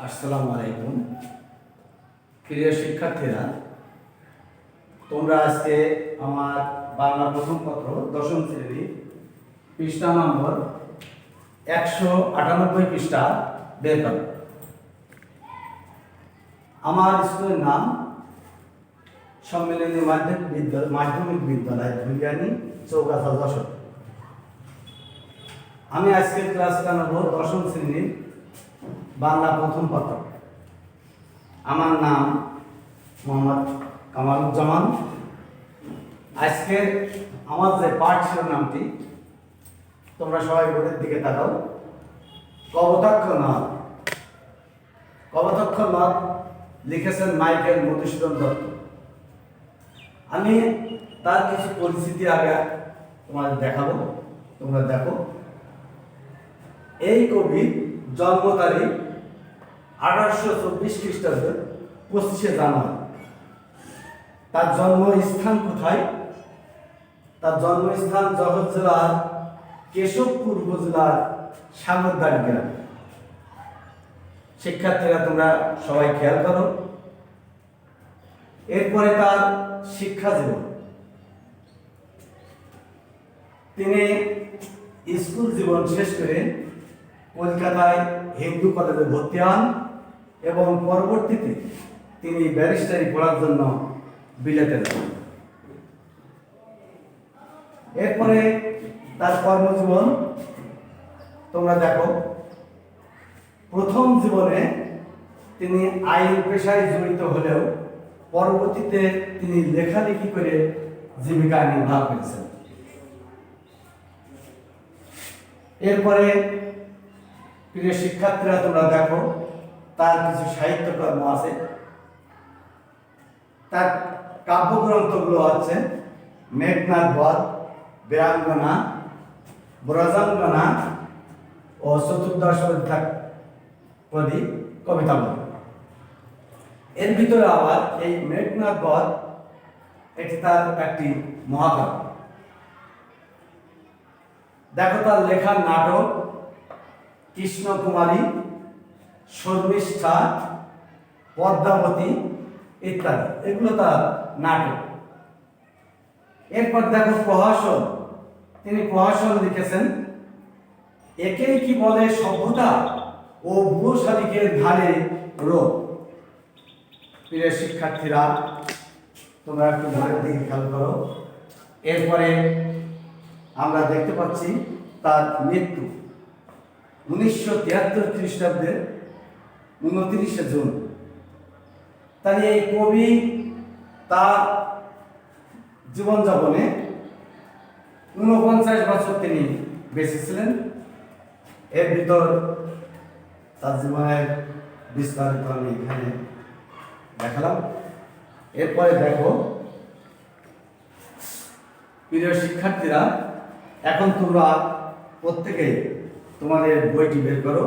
আসসালামু আলাইকুম প্রিয় শিক্ষার্থীরা, তোমরা আজকে আমার বাংলা প্রথম পত্র দশম শ্রেণী পৃষ্ঠা নম্বর 198 পৃষ্ঠা বের করো। আমার স্কুলের নাম সম্মিলনী মাধ্যমিক বিদ্যালয় ধুলিয়ানি চৌগাছা যশোর। আমি আজকে ক্লাসটা নেব দশম শ্রেণীর বাংলা প্রথম পত্র। আমার নাম মোহাম্মদ কামারুজ্জামান। আজকে আমার যে পাঠ শিরোনামটি তোমরা সবাই বোর্ডের দিকে তাকাও। কপোতাক্ষ নদ। কপোতাক্ষ নদ লিখেছেন মাইকেল মধুসূদন দত্ত। আমি তার কিছু পরিচিতি আগে তোমাদের দেখাবো, তোমরা দেখো। এই কবির জন্ম তারিখ 1824 খ্রিস্টাব্দের 25শে জানুয়ারি। তার জন্মস্থান কোথায়? তার জন্মস্থান যশোর জেলার কেশবপুর উপজেলার সাগরদাড়ি গ্রাম। শিক্ষার্থীরা তোমরা সবাই খেয়াল করো। এরপরে তার শিক্ষা জীবন। তিনি স্কুল জীবন শেষ করে কলকাতায় হিন্দু কলেজে ভর্তি হন এবং পরবর্তীতে তিনি ব্যারিস্টারি পড়ার জন্য বিলেতে যান। এরপরে তার কর্মজীবন তোমরা দেখো। প্রথম জীবনে তিনি আইন পেশায় জড়িত হলেও পরবর্তীতে তিনি লেখালেখি করে জীবিকা নির্বাহ করেছেন। এরপরে প্রিয় শিক্ষার্থীরা তোমরা দেখো, তার কিছু সাহিত্যকর্ম আছে। তার কাব্যগ্রন্থগুলো হচ্ছে মেঘনাদ বধ, বীরাঙ্গনা, ব্রজাঙ্গনা ও চতুর্দশ পদী কবিতা বই। এর ভিতরে আবার এই মেঘনাদ বধ এটি তার একটি মহাকাব্য। দেখো তার লেখার নাটক কৃষ্ণকুমারী, শর্মিষ্ঠা, পদ্মাবতী ইত্যাদি, এগুলো তার নাটক। এরপর দেখো প্রহসন। তিনি প্রহসন লিখেছেন। একেই কি বলে সভ্যতা ও বুড়ো শালিকের ধারে রোগ। প্রিয় শিক্ষার্থীরা তোমরা একটু ঘরের দিকে খেয়াল করো। এরপরে আমরা দেখতে পাচ্ছি তার মৃত্যু 1973 খ্রিস্টাব্দের 29শে জুন। তাই এই কবি তার জীবনযাপনে 49 বছর তিনি বেঁচে ছিলেন। এর ভিতর তার জীবনের বিস্তারিত আমি এখানে দেখালাম। এরপরে দেখো প্রিয় শিক্ষার্থীরা, এখন তোমরা প্রত্যেকেই তোমাদের বইটি বের করো।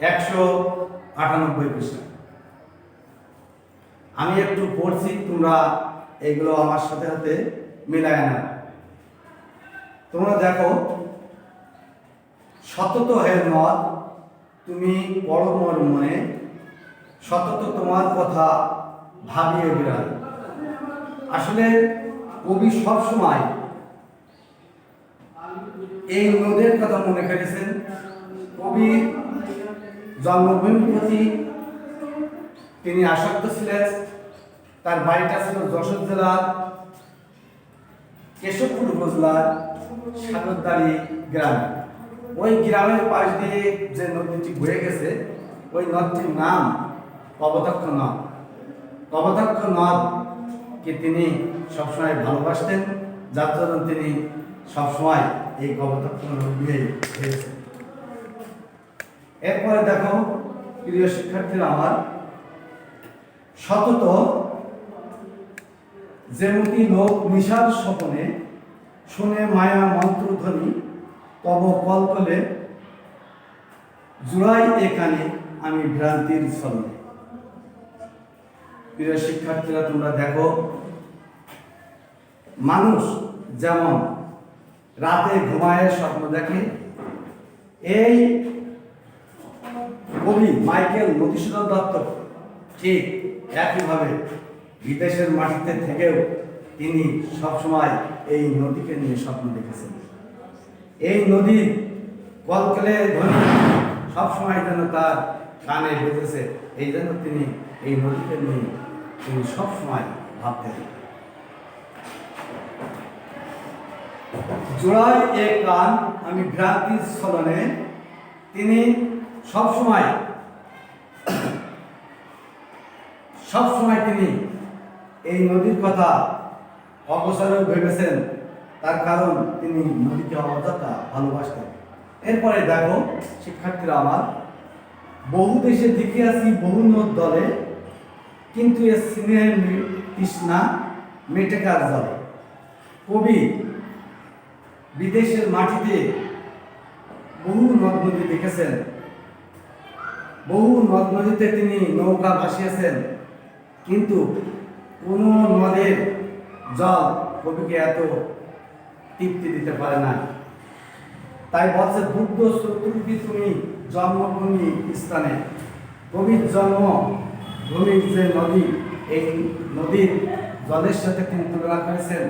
198 পৃষ্ঠা। আমি একটু পড়ছি, তোমরা এগুলো আমার সাথে সাথে মিলায় না। তোমরা দেখো, সতত হে নদ তুমি পড়ো মোর মনে, সতত তোমার কথা ভাবিয়ে বিরাল। আসলে কবি সবসময় এই নদের কথা মনে করেছেন। কবি জন্মভূমির প্রতি তিনি আসক্ত ছিলেন। তার বাড়িটা ছিল যশোর জেলার কেশবপুর উপজেলার সাগরদাড়ি গ্রাম। ওই গ্রামের পাশ দিয়ে যে নদীটি বয়ে গেছে, ওই নদটির নাম কপোতাক্ষ নদ। কপোতাক্ষ নদকে তিনি সবসময় ভালোবাসতেন, যার জন্য তিনি সবসময় এই কপোতাক্ষ নদ দিয়েই হয়েছে। এরপরে দেখো প্রিয় শিক্ষার্থীরা আমার, সতত যেমতি লোক নিশার স্বপনে শুনে মায়া মন্ত্রধ্বনি, তব কলকলে জুড়াই এখানে আমি ভ্রান্তির ছলে। প্রিয় শিক্ষার্থীরা তোমরা দেখো, মানুষ যেমন রাতে ঘুমায় স্বপ্ন দেখে, এই কবি মাইকেল মধুসূদন দত্ত ঠিক একইভাবে বিদেশের মাটিতে থেকেও তিনি সবসময় এই নদীকে নিয়ে স্বপ্ন দেখেছেন। এই নদীর কলকলে ধ্বনি সবসময় যেন তার কানে বেজেছে, এই জন্য তিনি এই নদীকে নিয়ে তিনি সবসময় ভাবতেন। জোড়ায় এক কান আমি ভ্রান্তির স্মরণে, তিনি সবসময় তিনি এই নদীর কথা অবসরে ভেবেছেন, তার কারণ তিনি নদীকে অযথা ভালোবাসতেন। এরপরে দেখো শিক্ষার্থীরা আমার, বহু দেশে দেখে আসি বহু নদ দলে, কিন্তু এ স্নেহের তৃষ্ণা মেটে কার জলে। কবি বিদেশের মাটিতে বহু নদ নদী দেখেছেন, বহু নদ নদীতে তিনি নৌকা ভাসিয়েছেন, কিন্তু কোন নদের জল কবিকে এত তৃপ্তি দিতে পারে না। তাই বলছে বুদ্ধ শত্রুটি তুমি জন্মভূমি স্থানে। কবির জন্মভূমির যে নদী, এই নদীর জলের সাথে তিনি তুলনা করেছেন।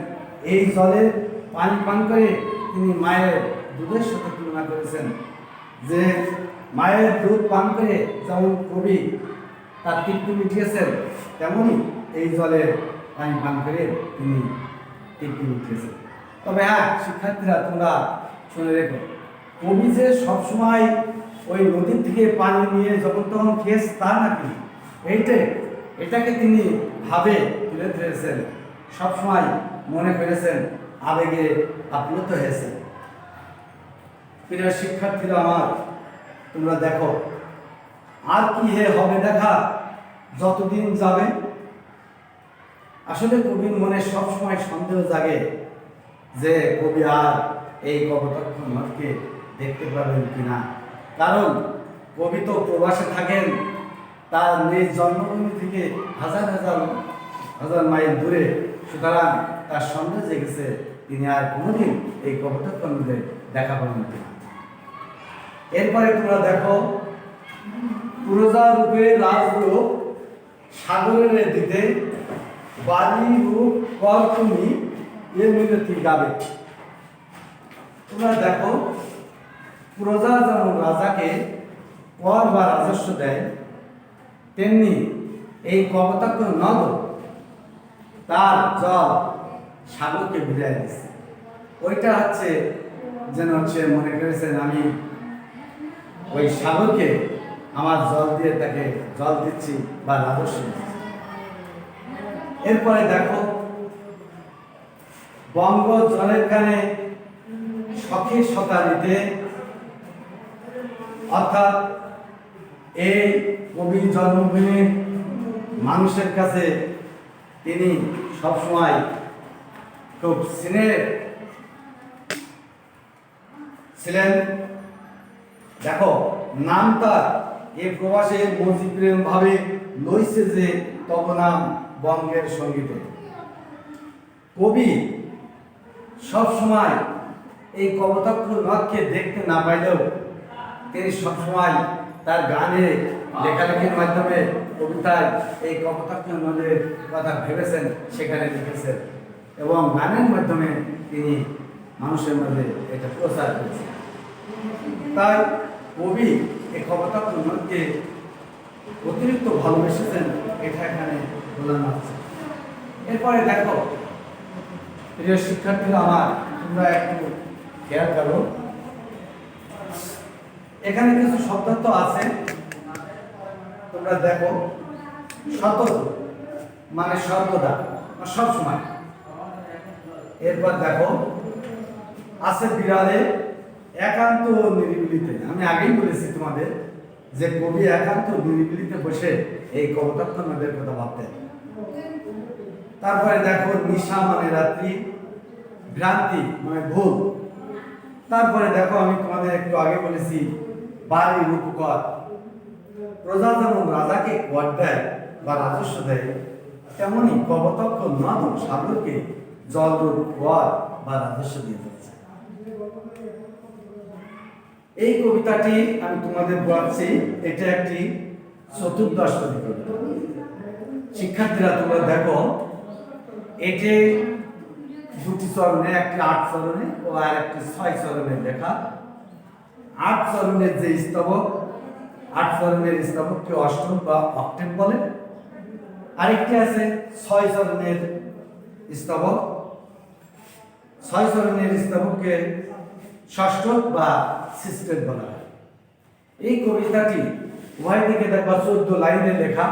এই জলের পানি পান করে তিনি মায়ের দুধের সাথে তুলনা করেছেন। যে মায়ের দুধ পান করে যেমন কবি তার তৃপ্তি মিটিয়েছেন, তেমনই এই জলের পানি পান করে তিনি তৃপ্তি মিটিয়েছেন। তবে হ্যাঁ শিক্ষার্থীরা, তোমরা শুনে রেখো, কবি যে সবসময় ওই নদীর থেকে পানি নিয়ে যখন তখন খেয়েছে তা নাকি, এটাকে তিনি ভাবে তুলে ধরেছেন, সবসময় মনে করেছেন, আবেগে আপ্লুত হয়েছে। প্রিয় শিক্ষার্থীরা আমার, তোমরা দেখো, আর কি হবে দেখা যতদিন যাবে। আসলে কবির মনে সবসময় সন্দেহ জাগে যে কবি আর এই কপোতাক্ষ নদকে দেখতে পাবেন কিনা, কারণ কবি তো প্রবাসে থাকেন, তার নিজ জন্মভূমি থেকে হাজার হাজার হাজার মাইল দূরে, সুতরাং তার সন্দেহ জেগেছে তিনি আর কোনোদিন এই কপোতাক্ষ নদে দেখা পাবেন কিনা। এরপরে তোমরা দেখো, পুরোজা রূপে রাজরূপ সাগরের দিতে, বাড়ি রূপ কর তুমি এ মিনতি গাবে। তোমরা দেখো, প্রজা যেমন রাজাকে কর বা রাজস্ব দেয়, তেমনি এই কপোতাক্ষ নদ তার জল সাগরকে বিদায় দিচ্ছে। ওইটা হচ্ছে যেন মনে করেছেন আমি ওই সাগরকে আমার জল দিয়ে তাকে জল দিচ্ছি বা রাজস্ব দিচ্ছি। এরপরে দেখো, বঙ্গ জলের গানে শখে শতারিতে, অর্থাৎ এই কবি জন্মভূমি মানুষের কাছে তিনি সবসময় খুব স্নেহের ছিলেন। দেখো, নাম তার এ প্রবাসে মজি প্রেম ভাবে লইছে যে তব নাম বঙ্গের সঙ্গীতে। কবি সবসময় এই কপোতাক্ষ নদকে দেখতে না পাইলেও তিনি সবসময় তার গানে লেখালেখির মাধ্যমে কবিতায় এই কপোতাক্ষ নদের কথা ভেবেছেন, সেখানে লিখেছেন এবং গানের মাধ্যমে তিনি মানুষের মধ্যে এটা প্রচার করেছেন। তাই কবি এই কপোতাক্ষ নদকে অতিরিক্ত ভালোবেসেছেন, এটা এখানে বোঝানো হচ্ছে। এরপরে দেখো প্রিয় শিক্ষার্থীরা আমার, তোমরা একটু খেয়াল করো, এখানে কিছু শব্দার্থ আছে, তোমরা দেখো। সতত মানে সর্বদা, সবসময়। এরপর দেখো আছে বিড়ালে একান্ত নিরিবিলিতে। আমি আগেই বলেছি তোমাদের যে কবি একান্ত নিরিবিলিতে বসে এই কপোতাক্ষ নদের কথা ভাবতেন। তারপরে দেখো, নিশা মানে রাত্রি, ভ্রান্তি মানে ভুল। তারপরে দেখো, আমি তোমাদের একটু আগে বলেছি বাড়ির উপকর। প্রজা যেমন রাজাকে কর দেয় বা রাজস্ব দেয়, তেমনি কপোতাক্ষ নদ সাগরকে জলরূপ কর বা রাজস্ব দিয়ে যাচ্ছে। এই কবিতাটি আমি তোমাদের বলছি, এটা একটি চতুর্দশপদী কবিতা। শিক্ষার্থীরা তোমরা দেখো, এটি দুটি চরণে, একটি ৮ চরণে ও আর একটি ৬ চরণে লেখা। ৮ চরণের যে স্তবক, ৮ চরণের স্তবককে অষ্টম বা অক্টেভ বলে। আরেকটি আছে ৬ চরণের স্তবক, ৬ চরণের স্তবককে ষষ্ঠক বা সিস্টেট বলা হয়। এই কবিতাটি উভয় দিকে দেখবা 14 লাইনে লেখা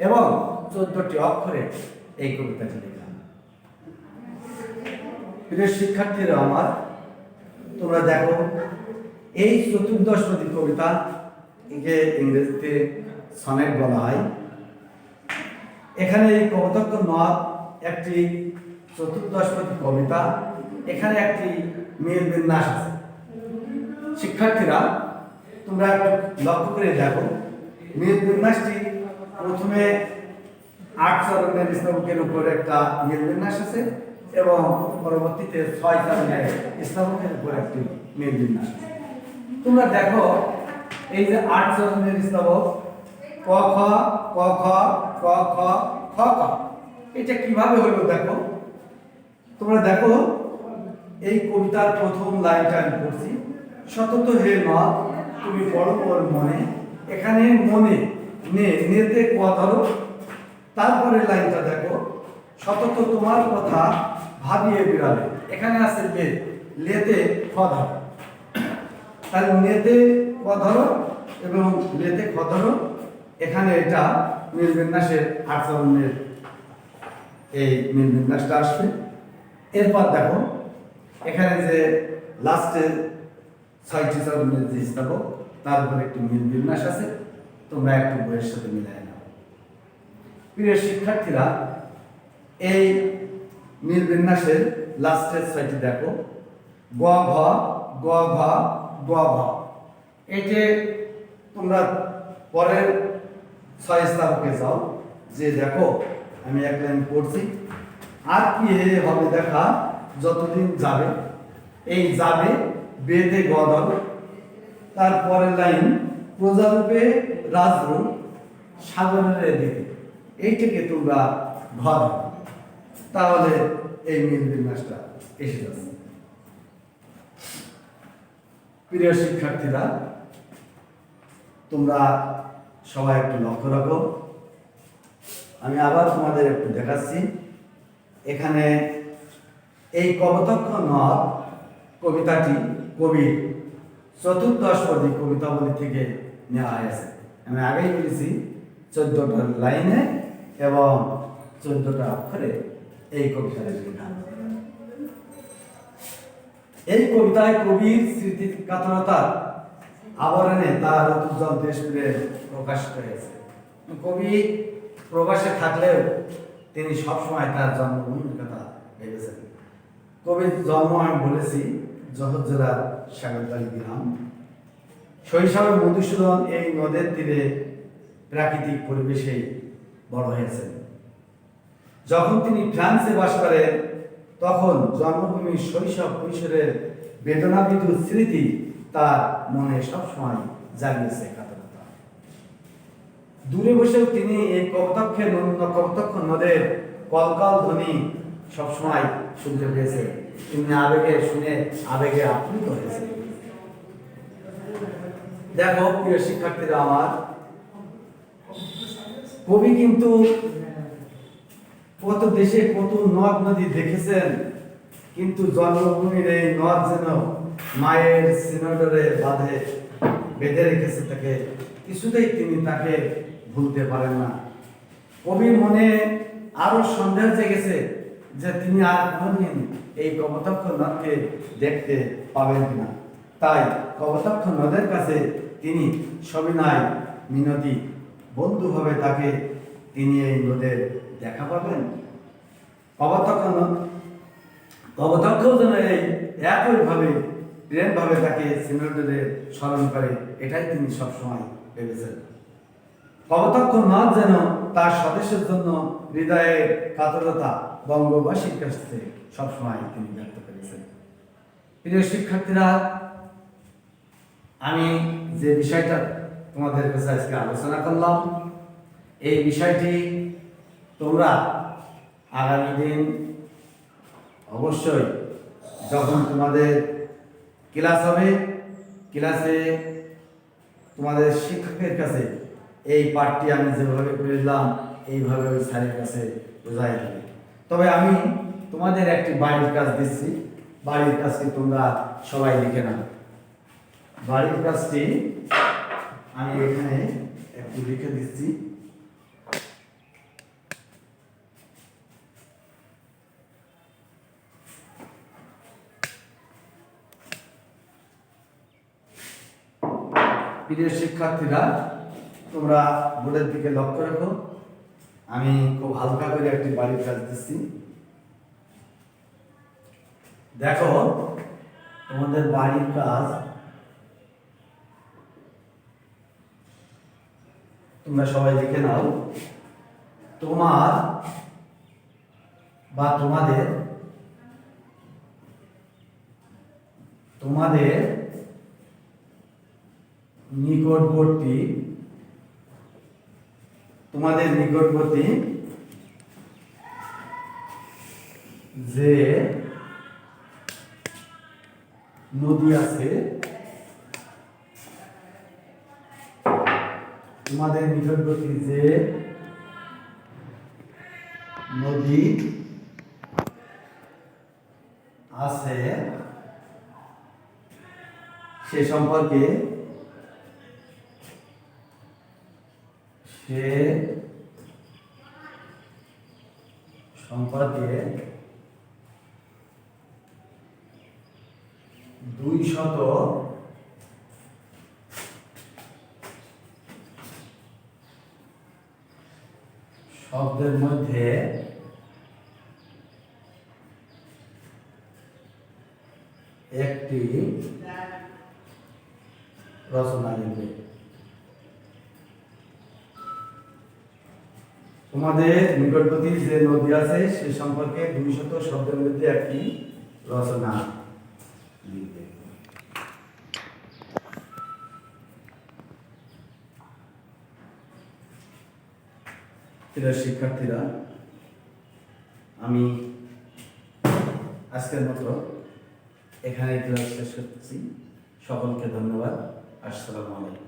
এবং 14টি অক্ষরে এই কবিতাটি লেখা। প্রিয় শিক্ষার্থীরা আমার, তোমরা দেখো, এই চতুর্দশপদী কবিতা একে ইংরেজিতে সনেট বলা হয়। এখানে এই কপোতাক্ষ নদ একটি চতুর্দশপদী কবিতা। এখানে একটি মেল বিন্যাস আছে। শিক্ষার্থীরা তোমরা একটু লক্ষ্য করে দেখো, মেল বিন্যাসটি প্রথমে ৮ চরণের স্তবকের উপর একটা মেল বিন্যাস আছে এবং পরবর্তীতে ৬ চরণের স্তবকের উপর একটি মেল বিন্যাস আছে। তোমরা দেখো, এই যে ৮ চরণের স্তবক ক খ ক খ ক খ খ খ, এটা কিভাবে হলো দেখো। তোমরা দেখো, এই কবিতার প্রথম লাইনটা আমি পড়ছি, সতত হে নদ তুমি বড় মোর মনে। এখানে মনে নেতে ক ধরো। তারপরে লাইনটা দেখো, সতত তোমার কথা ভাবিয়ে বিড়ালে। এখানে আছে লেতে খ ধরো। তাহলে নেতে ক ধরো এবং লেতে খ ধরো, এখানে এটা মিল বিন্যাসের ৮ চরণের এই মিল বিন্যাসটা আসবে। এরপর দেখো, এখানে যে লাস্টে ৬টি চরণের যে স্তবক, তার উপর একটি মিল বিন্যাস আছে। তোমরা একটু বইয়ের সাথে মিলাই নাও। প্রিয় শিক্ষার্থীরা, এই মিল বিন্যাসের লাস্টের ৬টি দেখো, গ ঘ গ ঘ গ ঘ। এই যে তোমরা পরের ৬ স্তবকে যাও, যে দেখো আমি এক লাইন পড়ছি, আর কি হবে দেখা যতদিন যাবে। এই যাবে বেদে গ ধরো। তারপরের লাইন প্রজারূপে রাজরূপ সাগরের দিকে, এইটাকে তোমরা ঘ ধরো। তাহলে এই মিল বিন্যাসটা এসে যাচ্ছে। প্রিয় শিক্ষার্থীরা, তোমরা সবাই একটু লক্ষ্য রাখো। আমি আবার তোমাদের একটু দেখাচ্ছি। এখানে এই কপোতাক্ষ নদ কবিতাটি কবির চতুর্দশপদী কবিতাবলী থেকে নেওয়া হয়েছে। আমি আগেই বলেছি 14টা লাইনে এবং 14টা অক্ষরে এই কবিতাটি লেখা। এই কবিতায় কবির স্মৃতি কাতরতার আবরণে তার উজ্জ্বল দেশে প্রকাশিত হয়েছে। কবি প্রবাসে থাকলেও তিনি সবসময় তার জন্মভূমির কথা ভেবেছেন। কবির জন্ম আমি বলেছি জহর জেলার সাগরদালি গ্রাম। শৈশবে মধুসূদন এই নদের তীরে প্রাকৃতিক পরিবেশে বড় হয়েছেন। যখন তিনি ফ্রান্সে বাস করেন, তখন জন্মভূমির শৈশব কৈশোরের বেদনাবিধুর স্মৃতি তার মনে সবসময় জাগিয়েছে কাতরতা। দূরে বসেও তিনি এই কপোতাক্ষ নদের কলকল ধ্বনি সবসময় শুনতে পেয়েছে। তিনি আবেগে শুনে আবেগে আপ্লুত হয়েছে। দেখো প্রিয় শিক্ষার্থীরা আমার, কবি কিন্তু কত দেশে কত নদ নদী দেখেছেন, কিন্তু জন্মভূমির এই নদ যেন মায়ের সিনোডরে বেঁধে রেখেছে তাকে, কিছুতেই তিনি তাকে ভুলতে পারেন না। কবির মনে আরো সন্দেহ জেগেছে যে তিনি আর কোনদিন এই কপোতাক্ষ নদকে দেখতে পাবেন কিনা। তাই কপোতাক্ষ নদের কাছে তিনি সবিনয় মিনতি বন্ধুভাবে তাকে তিনি এই নদের দেখা পাবেন। কপোতাক্ষ যেন এই একইভাবে প্রেমভাবে তাকে সিনোডে স্মরণ করে, এটাই তিনি সবসময় ভেবেছেন। কপোতাক্ষ নদ যেন তার স্বদেশের জন্য হৃদয়ের কাতরতা বঙ্গবাসীর কাছে সবসময় তিনি ব্যক্ত করেছেন। প্রিয় শিক্ষার্থীরা, আমি যে বিষয়টা তোমাদের কাছে আজকে আলোচনা করলাম, এই বিষয়টি তোমরা আগামী দিন অবশ্যই যখন তোমাদের ক্লাস হবে, ক্লাসে তোমাদের শিক্ষকের কাছে এই পাঠটি আমি যেভাবে করলাম এইভাবে ওই স্যারের কাছে বোঝাই দেবে। তবে আমি তোমাদের একটি বাড়ির কাজ দিচ্ছি, বাড়ির কাজটি তোমরা সবাই লিখে নাও। বাড়ির কাজটি আমি এখানে একটু লিখে দিচ্ছি। প্রিয় শিক্ষার্থীরা, তোমরা বোর্ডের দিকে লক্ষ্য রাখো। আমি খুব হালকা করে একটি বাড়ির কাজ দিচ্ছি। দেখো, তোমাদের বাড়ির কাজ তোমরা সবাই লিখে নাও। তোমার বা তোমাদের নিকটবর্তী যে নদী আছে, তোমাদের নিকটবর্তী যে নদী আছে সে সম্পর্কে দুইশত শব্দের মধ্যে একটি রচনা লিখবে। তোমাদের নিকটবর্তী যে নদী আছে সে সম্পর্কে 200 শব্দের মধ্যে একটি রচনা লিখবে। প্রিয় শিক্ষার্থীরা, আমি আজকের মতো এখানে ক্লাস শেষ করতেছি। সকলকে ধন্যবাদ। আসসালামু আলাইকুম।